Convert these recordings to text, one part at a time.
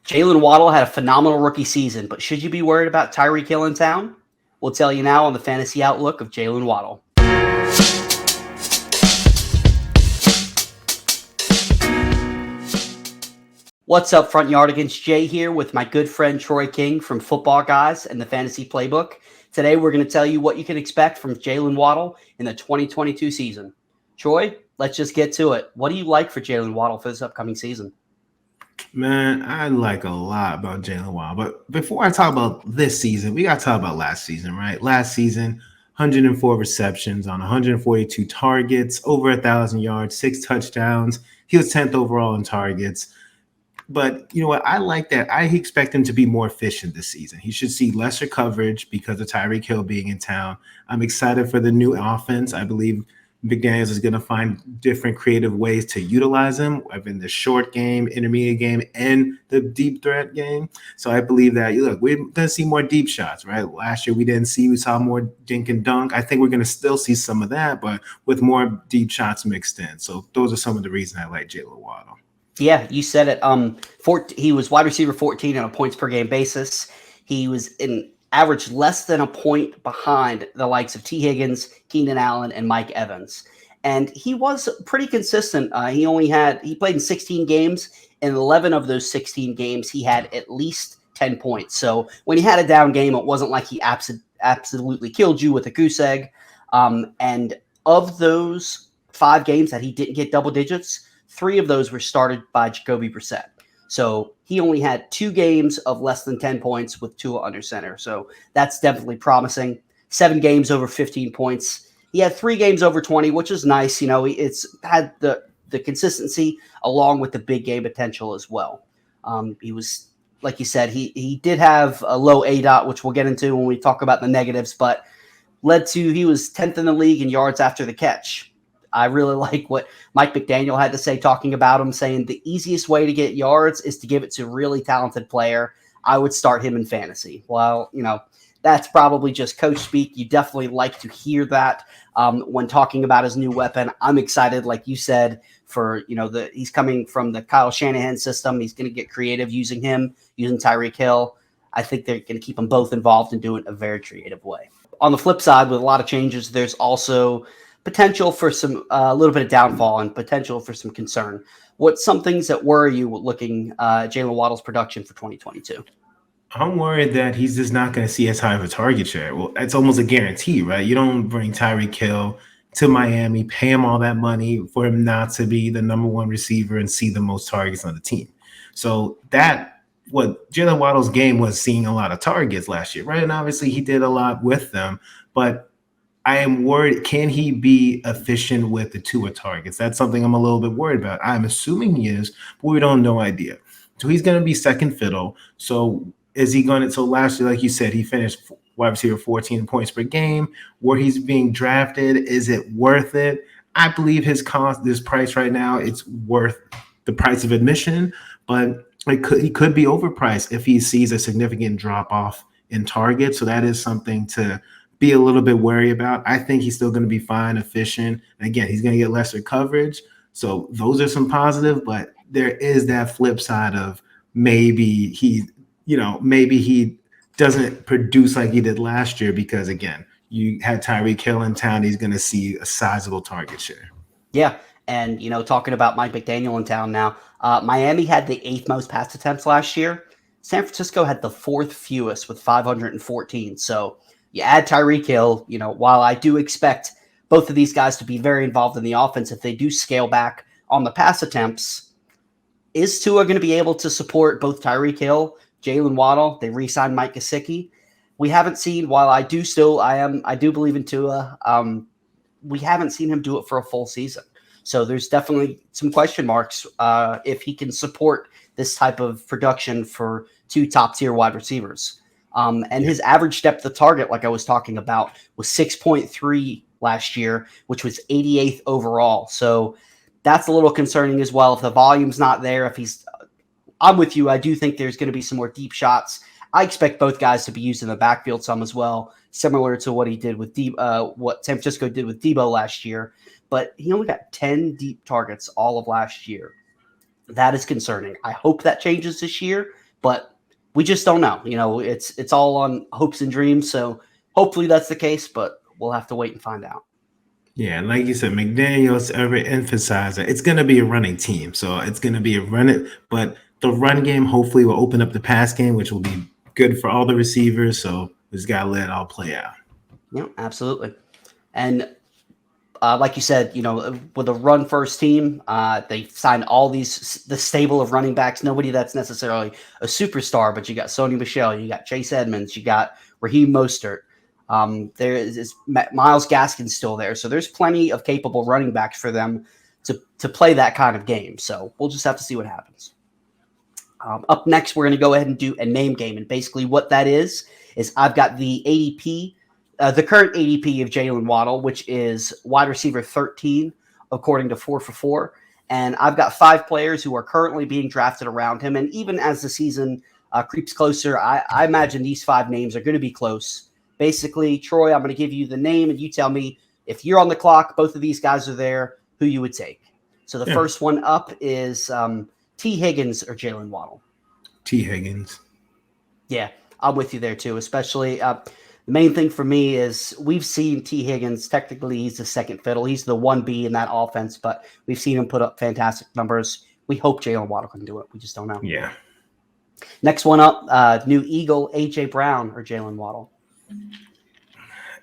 Jaylen Waddle had a phenomenal rookie season, but should you be worried about Tyreek Hill in town? We'll tell you now on the fantasy outlook of Jaylen Waddle. What's up, Front Yardigans? Jay here with my good friend Troy King from Football Guys and the Fantasy Playbook. Today, we're going to tell you what you can expect from Jaylen Waddle in the 2022 season. Troy, let's just get to it. What do you like for Jaylen Waddle for this upcoming season? Man, I like a lot about Jaylen Waddle. But before I talk about this season, we got to talk about last season, right? Last season, 104 receptions on 142 targets, over 1,000 yards, 6 touchdowns. He was 10th overall in targets. But you know what? I like that. I expect him to be more efficient this season. He should see lesser coverage because of Tyreek Hill being in town. I'm excited for the new offense. I believe McDaniels is going to find different creative ways to utilize him in the short game, intermediate game, and the deep threat game. So I believe that, look, we're going to see more deep shots, right? Last year we saw more dink and dunk. I think we're going to still see some of that, but with more deep shots mixed in. So those are some of the reasons I like Jaylen Waddle. Yeah, you said it. He was wide receiver 14 on a points per game basis. He was in average less than a point behind the likes of T. Higgins, Keenan Allen, and Mike Evans. And he was pretty consistent. He played in 16 games. In 11 of those 16 games, he had at least 10 points. So when he had a down game, it wasn't like he absolutely killed you with a goose egg. And of those 5 games that he didn't get double digits, 3 of those were started by Jacoby Brissett. So he only had 2 games of less than 10 points with Tua under center. So that's definitely promising. 7 games over 15 points. He had 3 games over 20, which is nice. You know, it's had the consistency along with the big game potential as well. He was, like you said, he did have a low ADOT, which we'll get into when we talk about the negatives, but he was 10th in the league in yards after the catch. I really like what Mike McDaniel had to say talking about him, saying the easiest way to get yards is to give it to a really talented player. I would start him in fantasy. Well, that's probably just coach speak. You definitely like to hear that when talking about his new weapon. I'm excited, like you said, for, he's coming from the Kyle Shanahan system. He's going to get creative using Tyreek Hill. I think they're going to keep them both involved and do it in a very creative way. On the flip side, with a lot of changes, there's also potential for a little bit of downfall and potential for some concern. What's some things that worry you looking Jaylen Waddle's production for 2022? I'm worried that he's just not going to see as high of a target share. Well, it's almost a guarantee, right? You don't bring Tyreek Hill to Miami, pay him all that money for him not to be the number 1 receiver and see the most targets on the team. So what Jaylen Waddle's game was seeing a lot of targets last year, right? And obviously he did a lot with them, but I am worried, can he be efficient with the Tua targets? That's something I'm a little bit worried about. I'm assuming he is, but we don't have no idea. So he's going to be second fiddle. So is he going to – so last year, like you said, he finished wide receiver 14 points per game. Where he's being drafted, is it worth it? I believe his price right now, it's worth the price of admission, but he could be overpriced if he sees a significant drop-off in targets. So that is something to – be a little bit wary about. I think he's still going to be fine, efficient. And again, he's going to get lesser coverage. So those are some positive, but there is that flip side of maybe he doesn't produce like he did last year because, again, you had Tyreek Hill in town. He's going to see a sizable target share. Yeah. And, talking about Mike McDaniel in town now, Miami had the 8th most pass attempts last year. San Francisco had the 4th fewest with 514. So you add Tyreek Hill, while I do expect both of these guys to be very involved in the offense, if they do scale back on the pass attempts, is Tua going to be able to support both Tyreek Hill, Jaylen Waddle? They re-signed Mike Gesicki. We haven't seen, while I do believe in Tua, we haven't seen him do it for a full season. So there's definitely some question marks if he can support this type of production for 2 top-tier wide receivers. And his average depth of target, like I was talking about, was 6.3 last year, which was 88th overall. So that's a little concerning as well. If the volume's not there, I'm with you. I do think there's going to be some more deep shots. I expect both guys to be used in the backfield some as well, similar to what he did with what San Francisco did with Debo last year. But he only got 10 deep targets all of last year. That is concerning. I hope that changes this year but we just don't know. It's all on hopes and dreams. So hopefully that's the case, but we'll have to wait and find out. Yeah, like you said, McDaniels ever emphasized that it's going to be a running team. So it's going to be a run it, but the run game hopefully will open up the pass game, which will be good for all the receivers. So we just got to let it all play out. Yeah, absolutely. And like you said, with a run first team, they signed all the stable of running backs. Nobody that's necessarily a superstar, but you got Sony Michel, you got Chase Edmonds, you got Raheem Mostert. There is Myles Gaskin's still there, so there's plenty of capable running backs for them to play that kind of game. So we'll just have to see what happens. Up next, we're going to go ahead and do a name game, and basically what that is I've got the ADP. The current ADP of Jaylen Waddle, which is wide receiver 13, according to 4for4. And I've got 5 players who are currently being drafted around him. And even as the season creeps closer, I imagine these 5 names are going to be close. Basically, Troy, I'm going to give you the name, and you tell me if you're on the clock, both of these guys are there, who you would take. So the first one up is T. Higgins or Jaylen Waddle. T. Higgins. Yeah, I'm with you there too, especially the main thing for me is we've seen T. Higgins. Technically, he's the second fiddle. He's the 1B in that offense, but we've seen him put up fantastic numbers. We hope Jaylen Waddle can do it. We just don't know. Yeah. Next one up, new Eagle, A.J. Brown or Jaylen Waddle.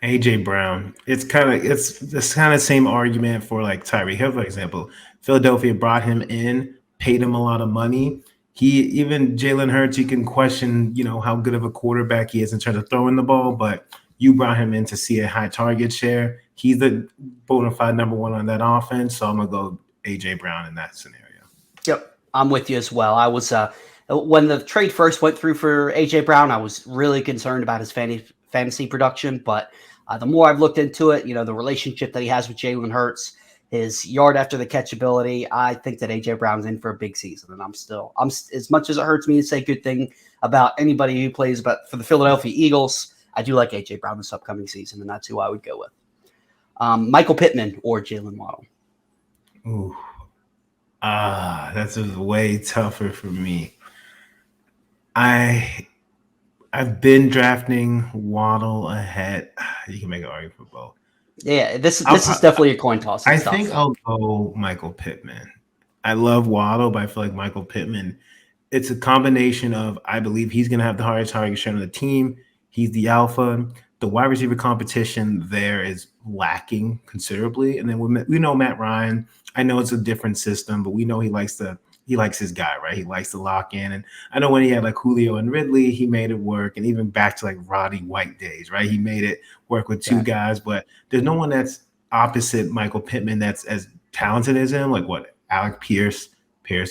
A.J. Brown. It's this kind of same argument for like Tyreek Hill, for example. Philadelphia brought him in, paid him a lot of money. Even Jalen Hurts, you can question, how good of a quarterback he is in terms of throwing the ball, but you brought him in to see a high target share. He's the bona fide number 1 on that offense, so I'm going to go A.J. Brown in that scenario. Yep, I'm with you as well. I was when the trade first went through for A.J. Brown, I was really concerned about his fantasy production, but the more I've looked into it, the relationship that he has with Jalen Hurts, his yard after the catch ability, I think that A.J. Brown's in for a big season. And I'm as much as it hurts me to say good thing about anybody who plays, but for the Philadelphia Eagles, I do like A.J. Brown this upcoming season, and that's who I would go with. Michael Pittman or Jaylen Waddle. Ooh. That's way tougher for me. I've been drafting Waddle ahead. You can make an argument for both. Yeah, this is definitely a coin toss. I think I'll go Michael Pittman. I love Waddle, but I feel like Michael Pittman, it's a combination of I believe he's going to have the hardest target share on the team. He's the alpha. The wide receiver competition there is lacking considerably. And then we know Matt Ryan. I know it's a different system, but we know he likes his guy, right? He likes to lock in. And I know when he had like Julio and Ridley, he made it work. And even back to like Roddy White days, right? He made it work with 2 guys, but there's no one that's opposite Michael Pittman that's as talented as him. Like what? Alec Pierce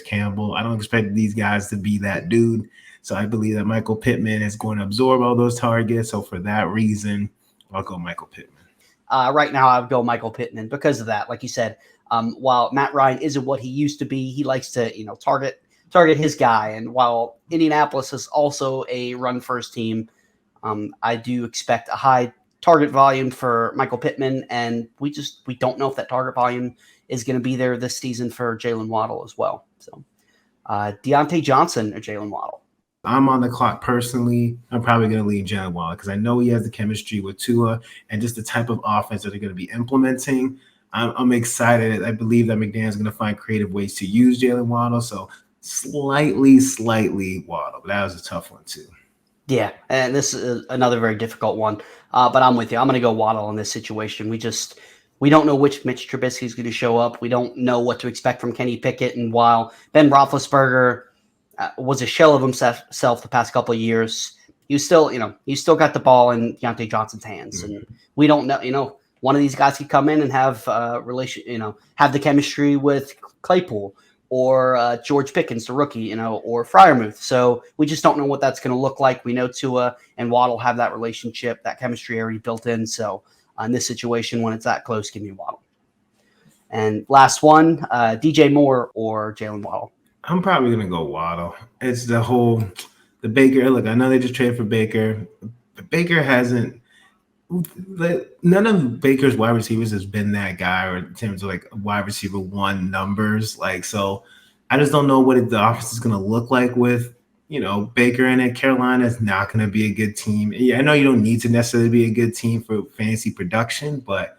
Campbell. I don't expect these guys to be that dude. So I believe that Michael Pittman is going to absorb all those targets. So for that reason, I'll go Michael Pittman. Right now, I would go Michael Pittman because of that. Like you said, while Matt Ryan isn't what he used to be, he likes to, target his guy. And while Indianapolis is also a run-first team, I do expect a high target volume for Michael Pittman, and we don't know if that target volume is going to be there this season for Jaylen Waddle as well. So, Diontae Johnson or Jaylen Waddle. I'm on the clock personally. I'm probably going to leave Jaylen Waddle because I know he has the chemistry with Tua and just the type of offense that they're going to be implementing. I'm excited. I believe that McDaniel's going to find creative ways to use Jaylen Waddle. So slightly Waddle, but that was a tough one too. Yeah, and this is another very difficult one. But I'm with you. I'm going to go Waddle in this situation. We don't know which Mitch Trubisky is going to show up. We don't know what to expect from Kenny Pickett. And while Ben Roethlisberger was a shell of himself the past couple of years, he's still got the ball in Diontae Johnson's hands, and we don't know. One of these guys could come in and have have the chemistry with Claypool or George Pickens, the rookie, or Freiermuth. So we just don't know what that's going to look like. We know Tua and Waddle have that relationship, that chemistry already built in. So in this situation, when it's that close, give me Waddle. And last one, DJ Moore or Jaylen Waddle. I'm probably going to go Waddle. It's the Baker. Look, I know they just traded for Baker. But Baker hasn't – none of Baker's wide receivers has been that guy or in terms of like wide receiver 1 numbers. So I just don't know what the offense is going to look like with Baker in it. Carolina is not going to be a good team. Yeah, I know you don't need to necessarily be a good team for fantasy production, but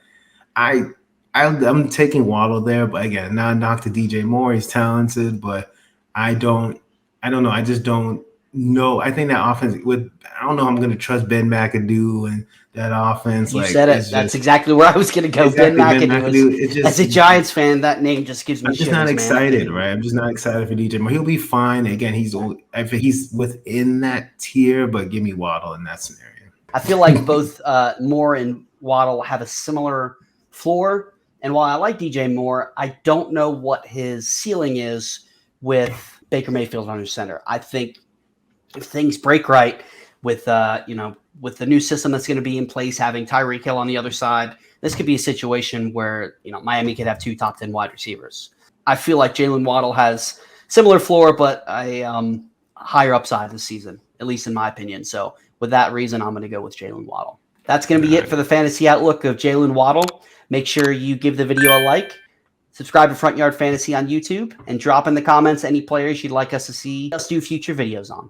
I'm taking Waddle there. But again, not knock to DJ Moore. He's talented, but I don't know. I just don't know. I think that offense I don't know. I'm going to trust Ben McAdoo and that offense. You said it. That's exactly where I was going to go. Exactly, Ben McAdoo. As a Giants fan, that name just gives me I'm just shivers, not excited, man. right? I'm just not excited for DJ Moore. He'll be fine. Again, he's within that tier, but give me Waddle in that scenario. I feel like both Moore and Waddle have a similar floor. And while I like DJ Moore, I don't know what his ceiling is with Baker Mayfield under center. I think if things break right with with the new system that's going to be in place, having Tyreek Hill on the other side, this could be a situation where Miami could have 2 top 10 wide receivers. I feel like Jaylen Waddle has similar floor, but a higher upside this season, at least in my opinion. So with that reason, I'm going to go with Jaylen Waddle. That's going to be it for the fantasy outlook of Jaylen Waddle. Make sure you give the video a like, subscribe to Front Yard Fantasy on YouTube, and drop in the comments any players you'd like us to see us do future videos on.